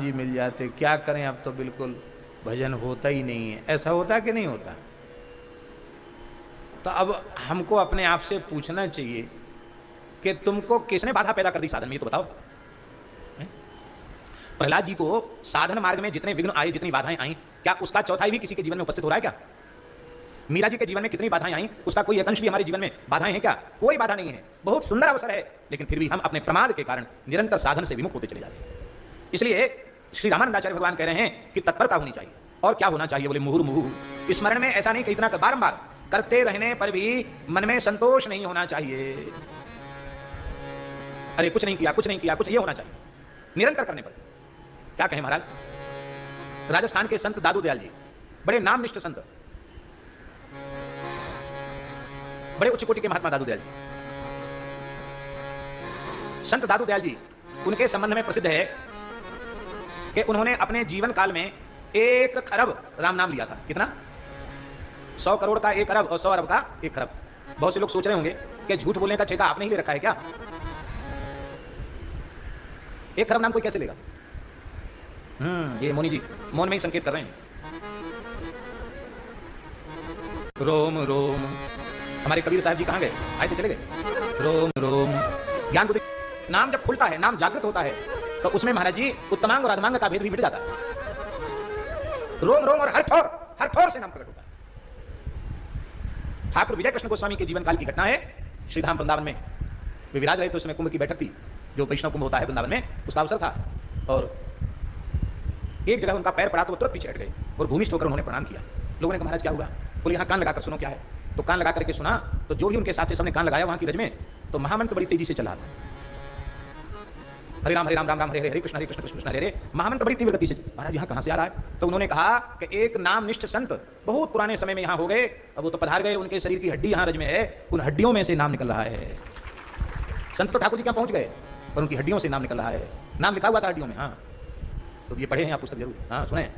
जी मिल जाते, क्या करें अब तो बिल्कुल भजन होता ही नहीं है। ऐसा होता कि नहीं होता? तो अब हमको अपने आप से पूछना चाहिए कि तुमको किसने बाधा पैदा कर दी साधन में, ये तो बताओ। प्रहलाद जी को साधन मार्ग में जितने विघ्न आए, जितनी बाधाएं आई, क्या उसका चौथाई भी किसी के जीवन में उपस्थित हो रहा है क्या? मीरा जी के जीवन में कितनी बाधाएं आई, उसका कोई एक अंश भी हमारे जीवन में बाधाएं हैं क्या? कोई बाधा नहीं है। बहुत सुंदर अवसर है, लेकिन फिर भी हम अपने प्रमाद के कारण निरंतर साधन से विमुख होते चले जा रहे हैं। इसलिए श्री रामानंदाचार्य भगवान कह रहे हैं कि तत्परता होनी चाहिए। और क्या होना चाहिए? बोले मुहुर्मुहु स्मरण में। ऐसा नहीं कि इतना बारंबार करते रहने पर भी मन में संतोष नहीं होना चाहिए। अरे कुछ नहीं किया, कुछ नहीं किया, कुछ ये होना चाहिए निरंतर करने पर। क्या कहें महाराज, राजस्थान के संत दादू दयाल जी, बड़े नामनिष्ठ संत, बड़े उच्च कोटि के महात्मा दादू दयाल जी। संत दादू दयाल जी, उनके संबंध में प्रसिद्ध है कि उन्होंने अपने जीवन काल में 1 खरब राम नाम लिया था। कितना? 100 करोड़ का 1 अरब और 100 अरब का 1 खरब। बहुत से लोग सोच रहे होंगे कि झूठ बोलने का ठेका आपने ही ले रखा है क्या? 1 खरब नाम कोई कैसे लेगा? ये मोनी जी मौन में ही संकेत कर रहे हैं। रोम रोम। हमारे कबीर साहब जी कहां गए? आए तो चले गए। रोम रोम। ज्ञान बुद्धि नाम जब खुलता है, नाम जागृत होता है, तो उसमें महाराज जी उत्तमांग और अधमांग का भेद भी मिट जाता है। रोम रोम और हर ठोर से नाम प्रकट होता है। ठाकुर विजय कृष्ण गोस्वामी के जीवन काल की घटना है। श्रीधाम वृंदावन में वे विराज रहे, तो उसमें कुंभ की बैठक थी, जो वैष्णव कुंभ होता है वृंदावन में, उसका अवसर था। और एक जगह उनका पैर पड़ा तो वो तुरंत पीछे हट गए और भूमिष्ठ होकर उन्होंने प्रणाम किया। लोगों ने कहा महाराज क्या हुआ? बोले यहाँ कान लगाकर सुनो क्या है। तो कान लगा करके सुना, तो जो भी उनके साथ थे सबने कान लगाया वहां की रज में, तो महामंत्र बड़ी तेजी से चला था। हरे राम राम राम हरे हरे कृष्ण कृष्ण कृष्ण हरे हरे। महामंत्र बड़ी तीव्र गति से। महाराज यहाँ कहां से आ रहा है? तो उन्होंने कहा कि एक नामनिष्ठ संत बहुत पुराने समय में यहाँ हो गए, अब वो तो पधार गए, उनके शरीर की हड्डी यहाँ रज में है, उन हड्डियों में से नाम निकल रहा है। संत तो ठाकुर जी क्या पहुंच गए, पर उनकी हड्डियों से नाम निकल रहा है। नाम लिखा हुआ था हड्डियों में। हाँ, तो ये पढ़े हैं आप पुस्तक जरूर। हाँ सुने,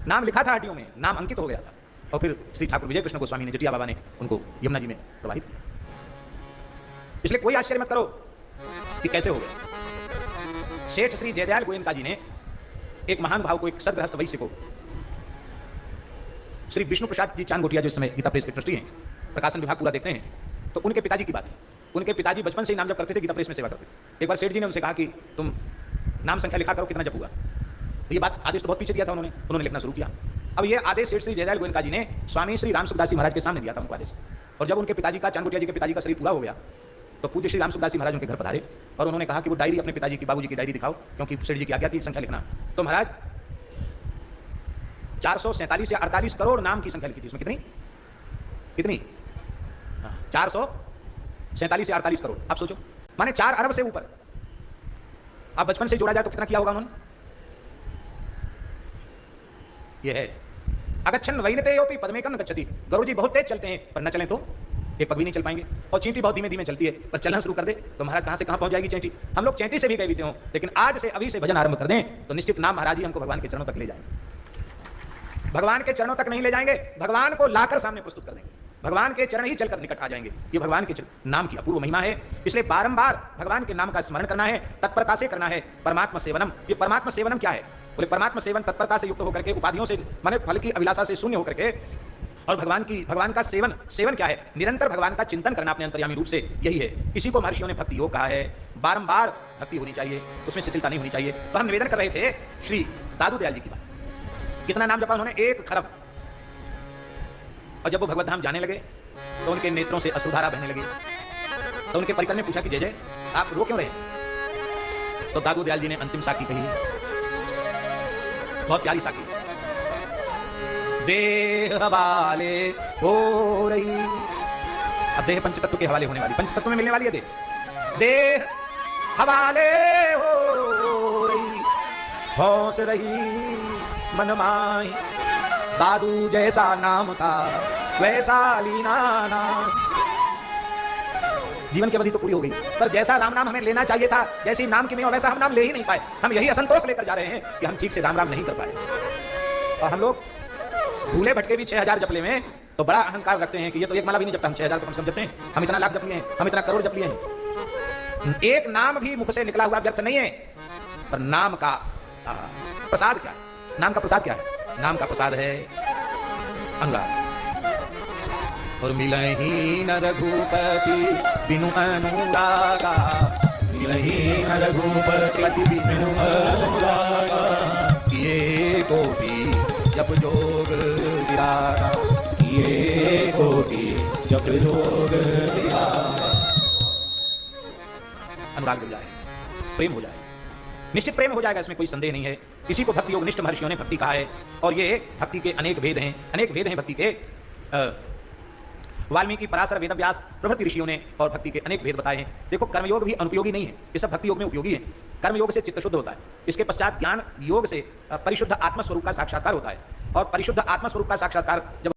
नाम लिखा था हड्डियों में, नाम अंकित हो गया था। और फिर श्री ठाकुर विजय कृष्ण गोस्वामी ने, जटिया बाबा ने उनको यमुना जी में प्रवाहित किया। इसलिए कोई आश्चर्य मत करो कि कैसे हो गया। सेठ श्री जयदयाल गोयनका जी ने एक महान भाव को, एक सदगृहस्थ वैश्य को, श्री विष्णु प्रसाद जी चांदगोटिया, जो इस समय गीता प्रेस के ट्रस्टी हैं, प्रकाशन विभाग पूरा देखते हैं, तो उनके पिताजी की बात है। उनके पिताजी बचपन से ही नाम जप करते थे, गीता प्रेस में सेवा करते थे। एक बार सेठ जी ने उनसे कहा कि तुम नाम संख्या लिखा करो, कितना जप हुआ। तो ये बात आदेश तो बहुत पीछे दिया था उन्होंने लिखना शुरू किया। अब ये आदेश सेठ श्री जयदयाल गोयनका जी ने स्वामी श्री राम सुखदास जी महाराज के सामने दिया था उनको आदेश। और जब उनके पिताजी का, चांदगोटिया जी के पिताजी का शरीर पूरा हो गया, तो पूज्य श्री राम सुखदास जी महाराज उनके घर पधारे और उन्होंने कहा कि वो डायरी अपने पिताजी की, बाबूजी की डायरी दिखाओ, क्योंकि सेठ जी की आज्ञा थी संख्या लिखना। तो महाराज 447 या 48 करोड़ नाम की संख्या लिखी थी उसमें। कितनी 447 या 48 करोड़। आप सोचो, माने 4 अरब से ऊपर। अब बचपन से जोड़ा जाए तो कितना किया होगा उन्होंने? ये है अगच्छन वैनते योपि पद्मेकं न गच्छति। गरुड़ जी बहुत तेज चलते हैं, पर न चलें तो एक पग भी नहीं चल पाएंगे। और चींटी बहुत धीमे धीमे चलती है, पर चलना शुरू कर दे तो महाराज कहां से कहां पहुंच जाएगी चींटी। हम लोग चींटी से भी गए बीते हों, लेकिन आज से, अभी से भजन आरंभ कर दें तो निश्चित नाम महाराज जी हमको भगवान के चरणों तक ले जाएंगे। भगवान के चरणों तक नहीं ले जाएंगे, भगवान को लाकर सामने प्रस्तुत कर देंगे। भगवान के चरण ही चलकर निकट आ जाएंगे। ये भगवान के नाम की अपूर्व महिमा है। इसलिए बारंबार भगवान के नाम का स्मरण करना है, तत्परता से करना है। परमात्मा सेवनम। ये परमात्मा सेवनम क्या है? बोले परमात्मा सेवन तत्परता से युक्त होकर के, उपाधियों से, माने फल की अभिलाषा से शून्य होकर के, और भगवान का सेवन क्या है? निरंतर भगवान का चिंतन करना अपने अंतर्यामी रूप से, यही है। इसी को महर्षियों ने भक्ति योग कहा है। बारंबार भक्ति होनी चाहिए, उसमें शिथिलता नहीं होनी चाहिए। तो हम निवेदन कर रहे थे श्री दादू दयाल जी की बात। कितना नाम जपा उन्होंने? 1 खरब। और जब वो भगवत धाम जाने लगे तो उनके नेत्रों से अश्रुधारा बहने लगी। तो उनके परिकर ने पूछा कि जय जय आप रो क्यों रहे? तो दादू दयाल जी ने अंतिम साखी कही, बहुत प्यारी साखी। देह हवाले हो रही। अब देह पंचतत्व के हवाले होने वाली, पंचतत्व में मिलने वाली है देह। देह हवाले हो रही, होश रही मन माही। दादू जैसा नाम था वैसा लीना नाम। जीवन की अवधि तो पूरी हो गई, पर जैसा राम नाम हमें लेना चाहिए था, जैसी नाम की नहीं, वैसा हम नाम ले ही नहीं पाए। हम यही असंतोष लेकर जा रहे हैं कि हम ठीक से राम नहीं कर पाए। और हम लोग भूले भटके भी 6000 जप ले में तो बड़ा अहंकार रखते हैं कि ये तो एक माला भी नहीं जपता, हम 6000 तो कम से कम जपते हैं, हम इतना लाख जप लिए हैं, हम इतना करोड़ जप लिए हैं। एक नाम भी मुख से निकला हुआ व्यर्थ नहीं है, पर नाम का प्रसाद क्या है? नाम का प्रसाद क्या है? नाम का प्रसाद है अनुराग। और मिलही न रघुपति बिनु अनुरागा, मिलही न रघुपति बिनु अनुरागा, किए कोटि जप जोग विरागा, किए कोटि जप जोग विरागा। अनुराग हो जाए, प्रेम हो जाए, निश्चित प्रेम हो जाएगा, इसमें कोई संदेह नहीं है। इसी को भक्ति योग निष्ठ महर्षियों ने भक्ति कहा है। और ये भक्ति के अनेक भेद हैं, अनेक भेद हैं भक्ति के। वाल्मीकि, पराशर, वेदव्यास प्रभृति ऋषियों ने और भक्ति के अनेक भेद बताए हैं। देखो, कर्मयोग भी अनुपयोगी नहीं है, ये सब भक्ति योग में उपयोगी है। कर्मयोग से चित्त शुद्ध होता है, इसके पश्चात ज्ञान योग से परिशुद्ध आत्मस्वरूप का साक्षात्कार होता है। और परिशुद्ध आत्मस्वरूप का साक्षात्कार जब